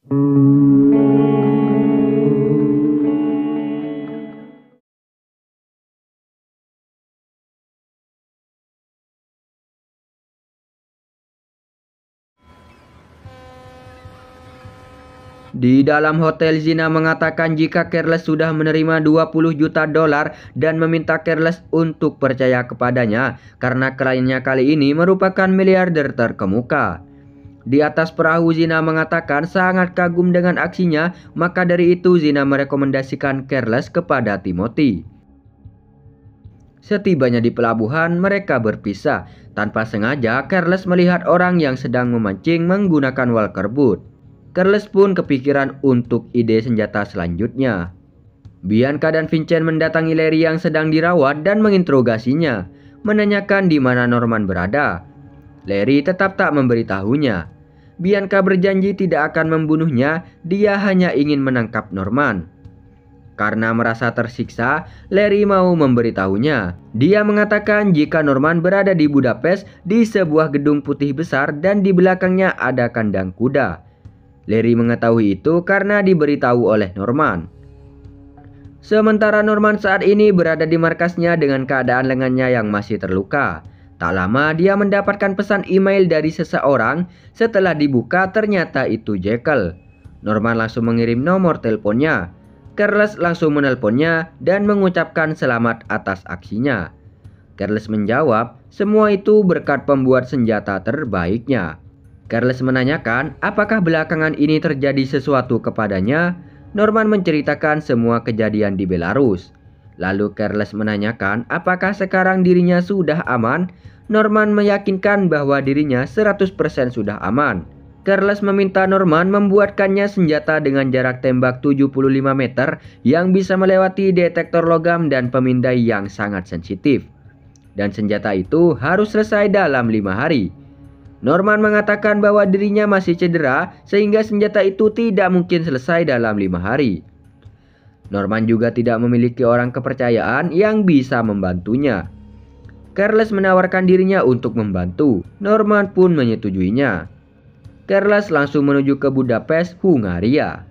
Di dalam hotel, Zina mengatakan jika Careless sudah menerima 20 juta dolar dan meminta Careless untuk percaya kepadanya karena kliennya kali ini merupakan miliarder terkemuka. Di atas perahu, Zina mengatakan sangat kagum dengan aksinya, maka dari itu Zina merekomendasikan Careless kepada Timothy. Setibanya di pelabuhan, mereka berpisah. Tanpa sengaja, Careless melihat orang yang sedang memancing menggunakan walker boot. Careless pun kepikiran untuk ide senjata selanjutnya. Bianca dan Vincent mendatangi Larry yang sedang dirawat dan menginterogasinya, menanyakan di mana Norman berada. Larry tetap tak memberitahunya. Bianca berjanji tidak akan membunuhnya, dia hanya ingin menangkap Norman. Karena merasa tersiksa, Larry mau memberitahunya. Dia mengatakan jika Norman berada di Budapest di sebuah gedung putih besar dan di belakangnya ada kandang kuda. Larry mengetahui itu karena diberitahu oleh Norman. Sementara Norman saat ini berada di markasnya dengan keadaan lengannya yang masih terluka. Tak lama dia mendapatkan pesan email dari seseorang. Setelah dibuka ternyata itu Jekyll. Norman langsung mengirim nomor teleponnya. Careless langsung menelponnya dan mengucapkan selamat atas aksinya. Careless menjawab, semua itu berkat pembuat senjata terbaiknya. Careless menanyakan apakah belakangan ini terjadi sesuatu kepadanya. Norman menceritakan semua kejadian di Belarus. Lalu Careless menanyakan apakah sekarang dirinya sudah aman. Norman meyakinkan bahwa dirinya 100% sudah aman. Careless meminta Norman membuatkannya senjata dengan jarak tembak 75 meter yang bisa melewati detektor logam dan pemindai yang sangat sensitif. Dan senjata itu harus selesai dalam 5 hari. Norman mengatakan bahwa dirinya masih cedera sehingga senjata itu tidak mungkin selesai dalam 5 hari. Norman juga tidak memiliki orang kepercayaan yang bisa membantunya. Careless menawarkan dirinya untuk membantu. Norman pun menyetujuinya. Careless langsung menuju ke Budapest, Hungaria.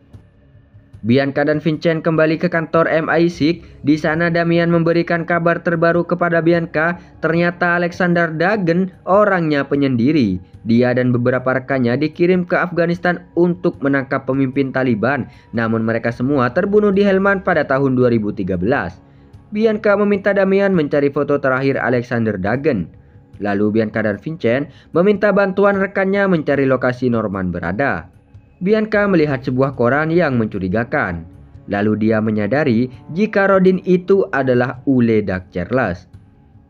Bianca dan Vincent kembali ke kantor MI6. Di sana Damian memberikan kabar terbaru kepada Bianca. Ternyata Alexander Dagen orangnya penyendiri. Dia dan beberapa rekannya dikirim ke Afghanistan untuk menangkap pemimpin Taliban. Namun mereka semua terbunuh di Helmand pada tahun 2013. Bianca meminta Damian mencari foto terakhir Alexander Dagen. Lalu Bianca dan Vincent meminta bantuan rekannya mencari lokasi Norman berada. Bianca melihat sebuah koran yang mencurigakan. Lalu dia menyadari jika Rodin itu adalah Ule Dag Charles.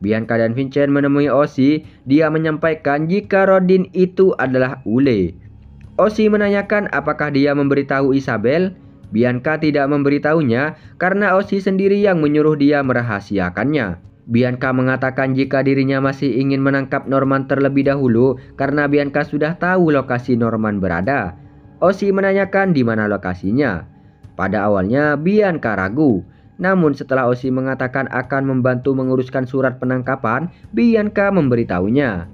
Bianca dan Vincent menemui Ozzy. Dia menyampaikan jika Rodin itu adalah Ule. Ozzy menanyakan apakah dia memberitahu Isabel. Bianca tidak memberitahunya karena Ozzy sendiri yang menyuruh dia merahasiakannya. Bianca mengatakan jika dirinya masih ingin menangkap Norman terlebih dahulu karena Bianca sudah tahu lokasi Norman berada. Ozzy menanyakan di mana lokasinya. Pada awalnya Bianca ragu, namun setelah Ozzy mengatakan akan membantu menguruskan surat penangkapan, Bianca memberitahunya.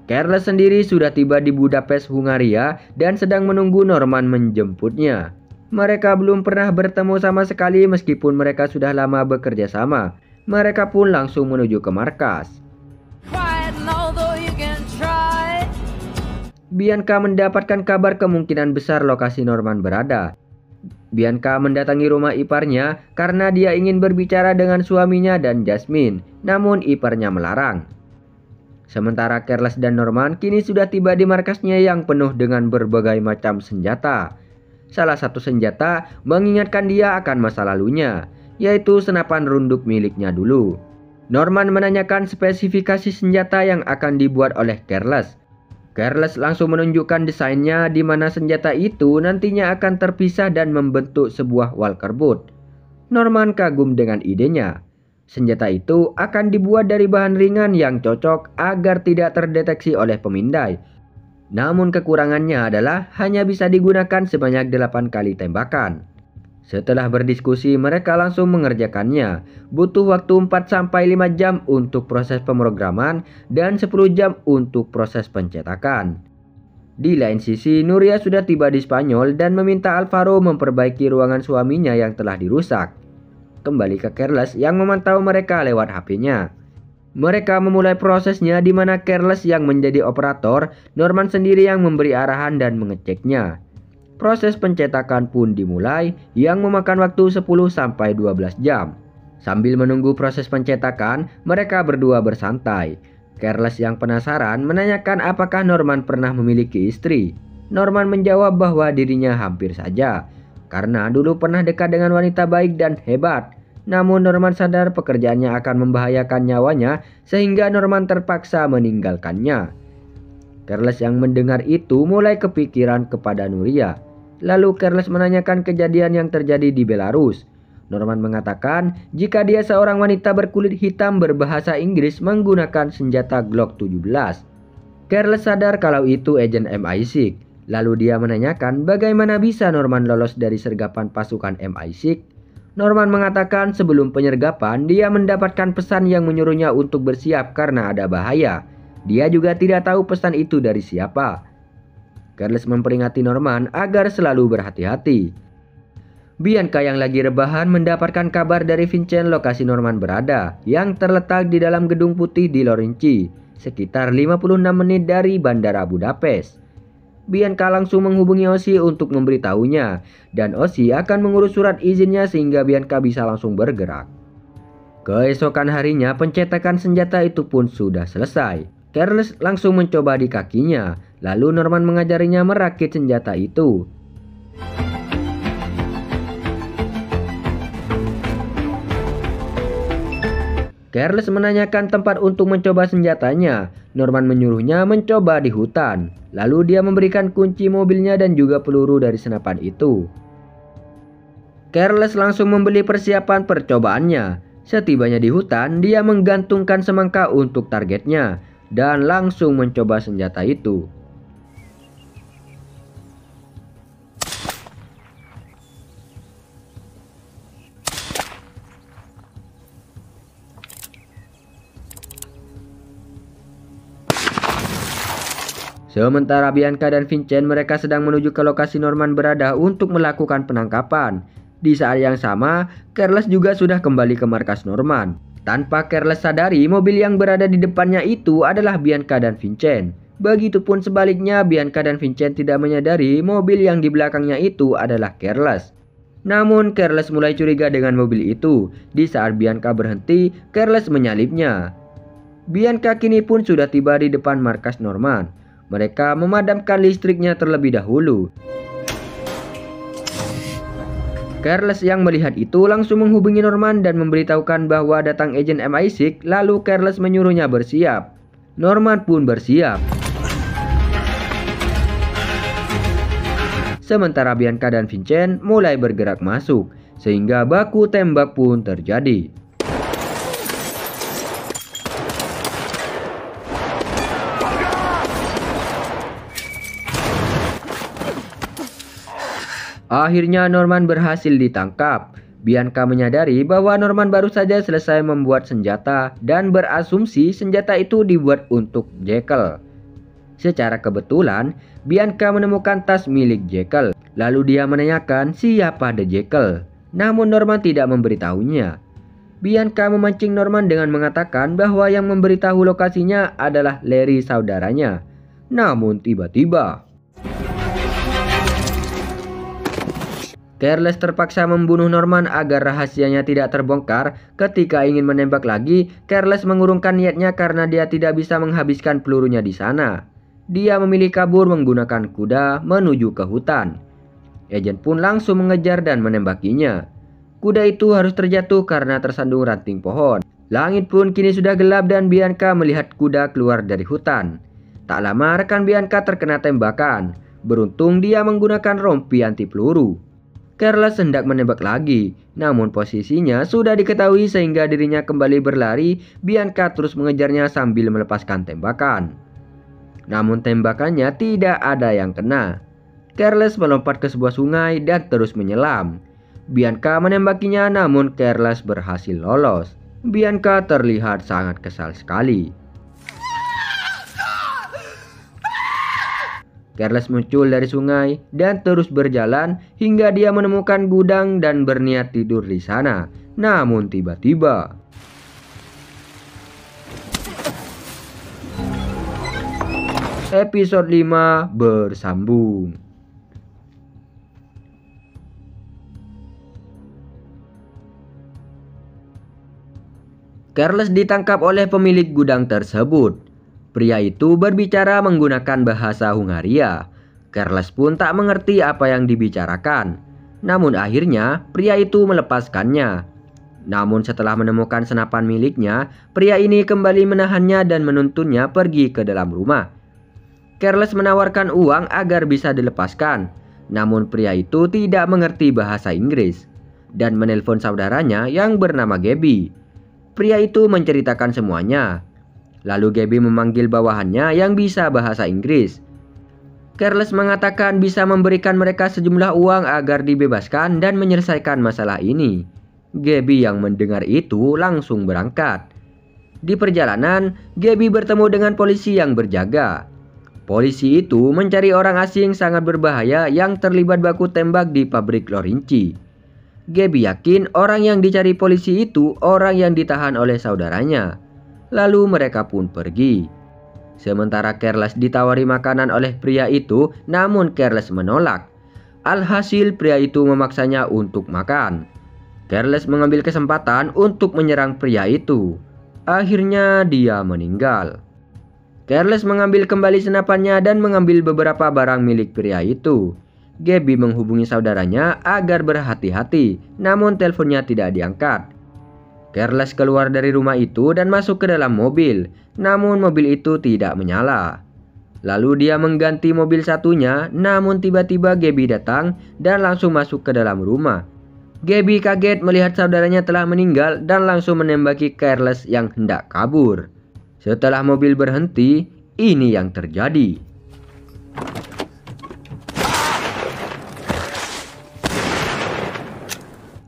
Careless sendiri sudah tiba di Budapest, Hungaria dan sedang menunggu Norman menjemputnya. Mereka belum pernah bertemu sama sekali meskipun mereka sudah lama bekerja sama. Mereka pun langsung menuju ke markas. Bianca mendapatkan kabar kemungkinan besar lokasi Norman berada. Bianca mendatangi rumah iparnya karena dia ingin berbicara dengan suaminya dan Jasmine, namun iparnya melarang. Sementara Careless dan Norman kini sudah tiba di markasnya yang penuh dengan berbagai macam senjata. Salah satu senjata mengingatkan dia akan masa lalunya, yaitu senapan runduk miliknya dulu. Norman menanyakan spesifikasi senjata yang akan dibuat oleh Careless. Careless langsung menunjukkan desainnya di mana senjata itu nantinya akan terpisah dan membentuk sebuah walker boot. Norman kagum dengan idenya. Senjata itu akan dibuat dari bahan ringan yang cocok agar tidak terdeteksi oleh pemindai. Namun kekurangannya adalah hanya bisa digunakan sebanyak 8 kali tembakan. Setelah berdiskusi mereka langsung mengerjakannya. Butuh waktu 4-5 jam untuk proses pemrograman dan 10 jam untuk proses pencetakan. Di lain sisi, Nuria sudah tiba di Spanyol dan meminta Alvaro memperbaiki ruangan suaminya yang telah dirusak. Kembali ke Carles yang memantau mereka lewat HP-nya. Mereka memulai prosesnya di mana Carles yang menjadi operator, Norman sendiri yang memberi arahan dan mengeceknya. Proses pencetakan pun dimulai yang memakan waktu 10-12 jam. Sambil menunggu proses pencetakan, mereka berdua bersantai. Carles yang penasaran menanyakan apakah Norman pernah memiliki istri. Norman menjawab bahwa dirinya hampir saja, karena dulu pernah dekat dengan wanita baik dan hebat. Namun Norman sadar pekerjaannya akan membahayakan nyawanya sehingga Norman terpaksa meninggalkannya. Carles yang mendengar itu mulai kepikiran kepada Nuria. Lalu Carles menanyakan kejadian yang terjadi di Belarus. Norman mengatakan jika dia seorang wanita berkulit hitam berbahasa Inggris menggunakan senjata Glock 17. Carles sadar kalau itu agen MI6. Lalu dia menanyakan bagaimana bisa Norman lolos dari sergapan pasukan MI6. Norman mengatakan sebelum penyergapan dia mendapatkan pesan yang menyuruhnya untuk bersiap karena ada bahaya. Dia juga tidak tahu pesan itu dari siapa. Carles memperingati Norman agar selalu berhati-hati. Bianca yang lagi rebahan mendapatkan kabar dari Vincent lokasi Norman berada yang terletak di dalam gedung putih di Lorenci, sekitar 56 menit dari Bandara Budapest. Bianca langsung menghubungi Ozzy untuk memberitahunya dan Ozzy akan mengurus surat izinnya sehingga Bianca bisa langsung bergerak. Keesokan harinya pencetakan senjata itu pun sudah selesai. Carles langsung mencoba di kakinya, lalu Norman mengajarinya merakit senjata itu. Carles menanyakan tempat untuk mencoba senjatanya. Norman menyuruhnya mencoba di hutan. Lalu dia memberikan kunci mobilnya dan juga peluru dari senapan itu. Carles langsung membeli persiapan percobaannya. Setibanya di hutan, dia menggantungkan semangka untuk targetnya dan langsung mencoba senjata itu. Sementara Bianca dan Vincent mereka sedang menuju ke lokasi Norman berada untuk melakukan penangkapan. Di saat yang sama, Carles juga sudah kembali ke markas Norman. Tanpa Carles sadari, mobil yang berada di depannya itu adalah Bianca dan Vincent. Begitupun sebaliknya, Bianca dan Vincent tidak menyadari mobil yang di belakangnya itu adalah Carles. Namun Carles mulai curiga dengan mobil itu. Di saat Bianca berhenti, Carles menyalipnya. Bianca kini pun sudah tiba di depan markas Norman. Mereka memadamkan listriknya terlebih dahulu. Carles yang melihat itu langsung menghubungi Norman dan memberitahukan bahwa datang agen MI6, lalu Carles menyuruhnya bersiap. Norman pun bersiap. Sementara Bianca dan Vincent mulai bergerak masuk, sehingga baku tembak pun terjadi. Akhirnya Norman berhasil ditangkap. Bianca menyadari bahwa Norman baru saja selesai membuat senjata dan berasumsi senjata itu dibuat untuk Jekyll. Secara kebetulan, Bianca menemukan tas milik Jekyll. Lalu dia menanyakan siapa The Jekyll. Namun Norman tidak memberitahunya. Bianca memancing Norman dengan mengatakan bahwa yang memberitahu lokasinya adalah Larry saudaranya. Namun tiba-tiba Carles terpaksa membunuh Norman agar rahasianya tidak terbongkar. Ketika ingin menembak lagi, Carles mengurungkan niatnya karena dia tidak bisa menghabiskan pelurunya di sana. Dia memilih kabur menggunakan kuda menuju ke hutan. Agen pun langsung mengejar dan menembakinya. Kuda itu harus terjatuh karena tersandung ranting pohon. Langit pun kini sudah gelap dan Bianca melihat kuda keluar dari hutan. Tak lama rekan Bianca terkena tembakan. Beruntung dia menggunakan rompi anti peluru. Carles hendak menembak lagi, namun posisinya sudah diketahui sehingga dirinya kembali berlari. Bianca terus mengejarnya sambil melepaskan tembakan. Namun tembakannya tidak ada yang kena. Carles melompat ke sebuah sungai dan terus menyelam. Bianca menembakinya namun Carles berhasil lolos. Bianca terlihat sangat kesal sekali. Careless muncul dari sungai dan terus berjalan hingga dia menemukan gudang dan berniat tidur di sana. Namun tiba-tiba episode 5 bersambung. Careless ditangkap oleh pemilik gudang tersebut. Pria itu berbicara menggunakan bahasa Hungaria. Careless pun tak mengerti apa yang dibicarakan. Namun akhirnya pria itu melepaskannya. Namun setelah menemukan senapan miliknya, pria ini kembali menahannya dan menuntunnya pergi ke dalam rumah. Careless menawarkan uang agar bisa dilepaskan. Namun pria itu tidak mengerti bahasa Inggris dan menelpon saudaranya yang bernama Gabby. Pria itu menceritakan semuanya. Lalu Gabby memanggil bawahannya yang bisa bahasa Inggris. Careless mengatakan bisa memberikan mereka sejumlah uang agar dibebaskan dan menyelesaikan masalah ini. Gabby yang mendengar itu langsung berangkat. Di perjalanan, Gabby bertemu dengan polisi yang berjaga. Polisi itu mencari orang asing sangat berbahaya yang terlibat baku tembak di pabrik Lorinci. Gabby yakin orang yang dicari polisi itu orang yang ditahan oleh saudaranya. Lalu mereka pun pergi. Sementara Careless ditawari makanan oleh pria itu, namun Careless menolak. Alhasil pria itu memaksanya untuk makan. Careless mengambil kesempatan untuk menyerang pria itu. Akhirnya dia meninggal. Careless mengambil kembali senapannya dan mengambil beberapa barang milik pria itu. Gabby menghubungi saudaranya agar berhati-hati, namun teleponnya tidak diangkat. Careless keluar dari rumah itu dan masuk ke dalam mobil, namun mobil itu tidak menyala. Lalu dia mengganti mobil satunya, namun tiba-tiba Gabby datang dan langsung masuk ke dalam rumah. Gabby kaget melihat saudaranya telah meninggal dan langsung menembaki Careless yang hendak kabur. Setelah mobil berhenti, ini yang terjadi.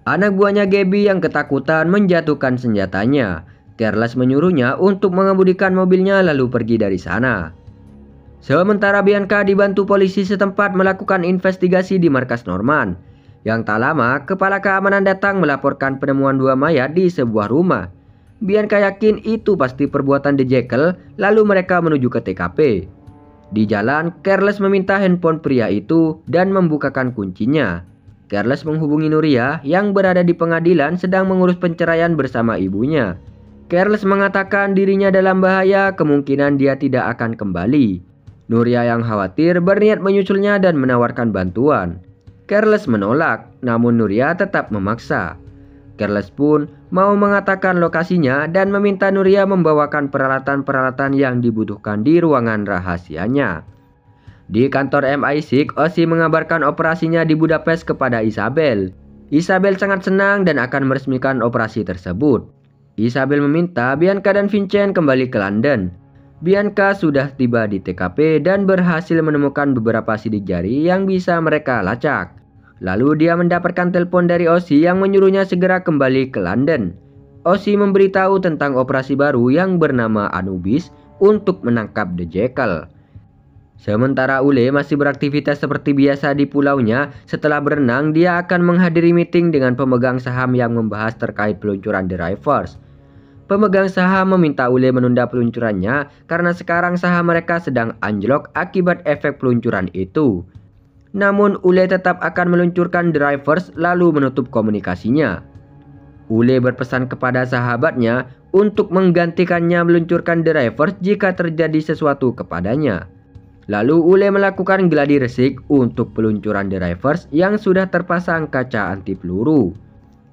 Anak buahnya Gabby yang ketakutan menjatuhkan senjatanya. Careless menyuruhnya untuk mengemudikan mobilnya lalu pergi dari sana. Sementara Bianca dibantu polisi setempat melakukan investigasi di markas Norman. Yang tak lama, kepala keamanan datang melaporkan penemuan 2 mayat di sebuah rumah. Bianca yakin itu pasti perbuatan The Jekyll, lalu mereka menuju ke TKP. Di jalan, Careless meminta handphone pria itu dan membukakan kuncinya. Careless menghubungi Nuria yang berada di pengadilan sedang mengurus penceraian bersama ibunya. Careless mengatakan dirinya dalam bahaya, kemungkinan dia tidak akan kembali. Nuria yang khawatir berniat menyusulnya dan menawarkan bantuan. Careless menolak, namun Nuria tetap memaksa. Careless pun mau mengatakan lokasinya dan meminta Nuria membawakan peralatan-peralatan yang dibutuhkan di ruangan rahasianya. Di kantor MI6, Ozzy mengabarkan operasinya di Budapest kepada Isabel. Isabel sangat senang dan akan meresmikan operasi tersebut. Isabel meminta Bianca dan Vincent kembali ke London. Bianca sudah tiba di TKP dan berhasil menemukan beberapa sidik jari yang bisa mereka lacak. Lalu dia mendapatkan telepon dari Ozzy yang menyuruhnya segera kembali ke London. Ozzy memberitahu tentang operasi baru yang bernama Anubis untuk menangkap The Jekyll. Sementara Ule masih beraktivitas seperti biasa di pulaunya. Setelah berenang, dia akan menghadiri meeting dengan pemegang saham yang membahas terkait peluncuran The Rivers. Pemegang saham meminta Ule menunda peluncurannya karena sekarang saham mereka sedang anjlok akibat efek peluncuran itu. Namun Ule tetap akan meluncurkan The Rivers lalu menutup komunikasinya. Ule berpesan kepada sahabatnya untuk menggantikannya meluncurkan The Rivers jika terjadi sesuatu kepadanya. Lalu Ule melakukan gladi resik untuk peluncuran The Rivers yang sudah terpasang kaca anti peluru.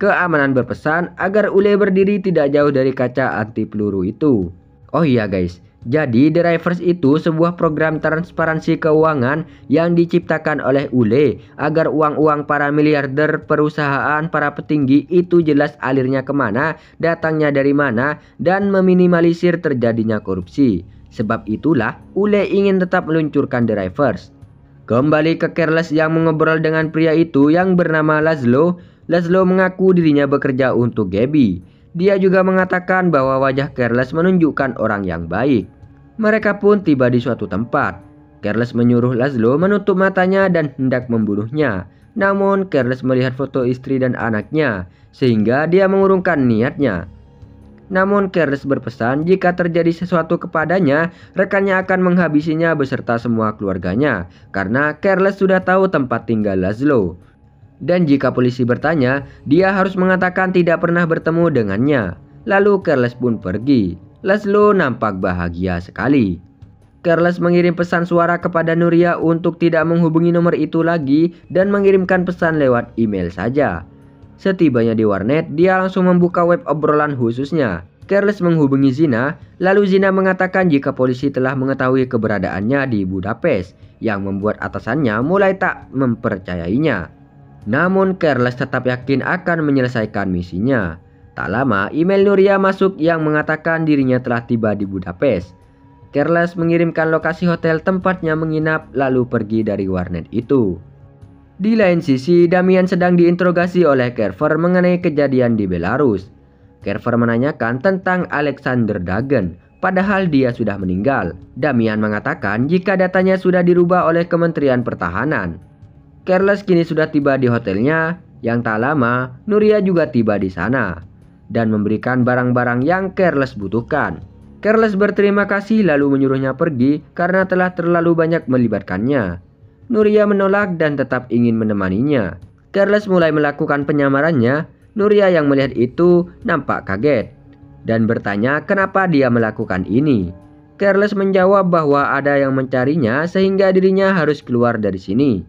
Keamanan berpesan agar Ule berdiri tidak jauh dari kaca anti peluru itu. Oh iya guys, jadi The Rivers itu sebuah program transparansi keuangan yang diciptakan oleh Ule agar uang-uang para miliarder, perusahaan, para petinggi itu jelas alirnya kemana, datangnya dari mana, dan meminimalisir terjadinya korupsi. Sebab itulah Ule ingin tetap meluncurkan The Rivers. Kembali ke Careless yang mengobrol dengan pria itu yang bernama Laszlo. Laszlo mengaku dirinya bekerja untuk Gabby. Dia juga mengatakan bahwa wajah Careless menunjukkan orang yang baik. Mereka pun tiba di suatu tempat. Careless menyuruh Laszlo menutup matanya dan hendak membunuhnya. Namun Careless melihat foto istri dan anaknya, sehingga dia mengurungkan niatnya. Namun Careless berpesan jika terjadi sesuatu kepadanya, rekannya akan menghabisinya beserta semua keluarganya, karena Careless sudah tahu tempat tinggal Laszlo. Dan jika polisi bertanya, dia harus mengatakan tidak pernah bertemu dengannya. Lalu Careless pun pergi. Laszlo nampak bahagia sekali. Careless mengirim pesan suara kepada Nuria untuk tidak menghubungi nomor itu lagi dan mengirimkan pesan lewat email saja. Setibanya di warnet, dia langsung membuka web obrolan khususnya. Careless menghubungi Zina, lalu Zina mengatakan jika polisi telah mengetahui keberadaannya di Budapest, yang membuat atasannya mulai tak mempercayainya. Namun Careless tetap yakin akan menyelesaikan misinya. Tak lama, email Nuria masuk yang mengatakan dirinya telah tiba di Budapest. Careless mengirimkan lokasi hotel tempatnya menginap lalu pergi dari warnet itu. Di lain sisi, Damian sedang diinterogasi oleh Carver mengenai kejadian di Belarus. Carver menanyakan tentang Alexander Dagen, padahal dia sudah meninggal. Damian mengatakan jika datanya sudah dirubah oleh Kementerian Pertahanan. Careless kini sudah tiba di hotelnya, yang tak lama Nuria juga tiba di sana dan memberikan barang-barang yang Careless butuhkan. Careless berterima kasih lalu menyuruhnya pergi karena telah terlalu banyak melibatkannya. Nuria menolak dan tetap ingin menemaninya. Careless mulai melakukan penyamarannya. Nuria yang melihat itu nampak kaget dan bertanya kenapa dia melakukan ini. Careless menjawab bahwa ada yang mencarinya sehingga dirinya harus keluar dari sini.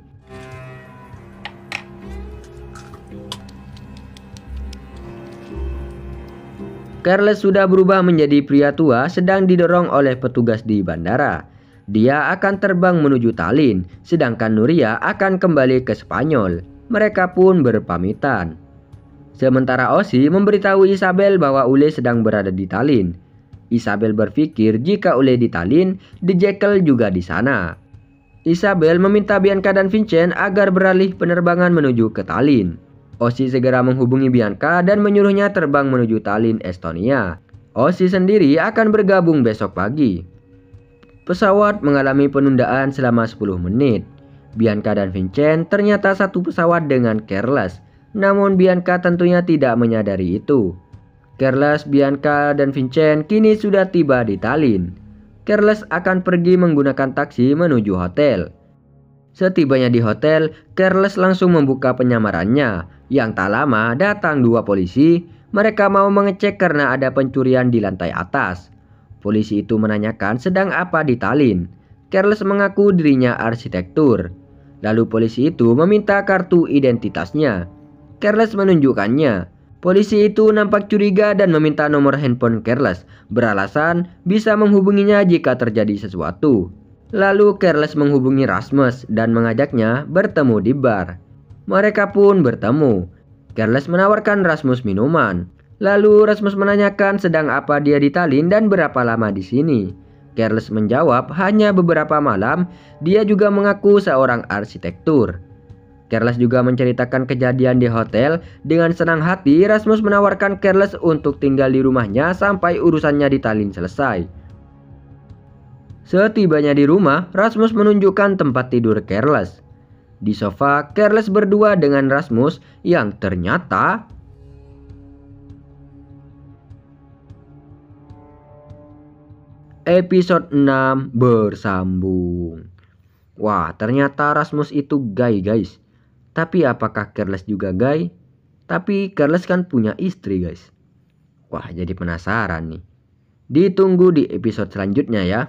Careless sudah berubah menjadi pria tua sedang didorong oleh petugas di bandara. Dia akan terbang menuju Tallinn, sedangkan Nuria akan kembali ke Spanyol. Mereka pun berpamitan. Sementara Ozzy memberitahu Isabel bahwa Ule sedang berada di Tallinn. Isabel berpikir jika Ule di Tallinn, The Jekyll juga di sana. Isabel meminta Bianca dan Vincent agar beralih penerbangan menuju ke Tallinn. Ozzy segera menghubungi Bianca dan menyuruhnya terbang menuju Tallinn, Estonia. Ozzy sendiri akan bergabung besok pagi. Pesawat mengalami penundaan selama 10 menit. Bianca dan Vincent ternyata satu pesawat dengan Careless. Namun Bianca tentunya tidak menyadari itu. Careless, Bianca, dan Vincent kini sudah tiba di Tallinn. Careless akan pergi menggunakan taksi menuju hotel. Setibanya di hotel, Careless langsung membuka penyamarannya. Yang tak lama datang 2 polisi. Mereka mau mengecek karena ada pencurian di lantai atas. Polisi itu menanyakan sedang apa di Tallinn. Careless mengaku dirinya arsitektur. Lalu polisi itu meminta kartu identitasnya. Careless menunjukkannya. Polisi itu nampak curiga dan meminta nomor handphone Careless, beralasan bisa menghubunginya jika terjadi sesuatu. Lalu Careless menghubungi Rasmus dan mengajaknya bertemu di bar. Mereka pun bertemu. Careless menawarkan Rasmus minuman. Lalu Rasmus menanyakan sedang apa dia di Tallinn dan berapa lama di sini. Careless menjawab hanya beberapa malam. Dia juga mengaku seorang arsitektur. Careless juga menceritakan kejadian di hotel. Dengan senang hati Rasmus menawarkan Careless untuk tinggal di rumahnya sampai urusannya di Tallinn selesai. Setibanya di rumah, Rasmus menunjukkan tempat tidur Careless. Di sofa, Careless berdua dengan Rasmus yang ternyata episode 6 bersambung. Wah, ternyata Rasmus itu gay, guys. Tapi apakah Careless juga gay? Tapi Careless kan punya istri, guys. Wah, jadi penasaran nih. Ditunggu di episode selanjutnya ya.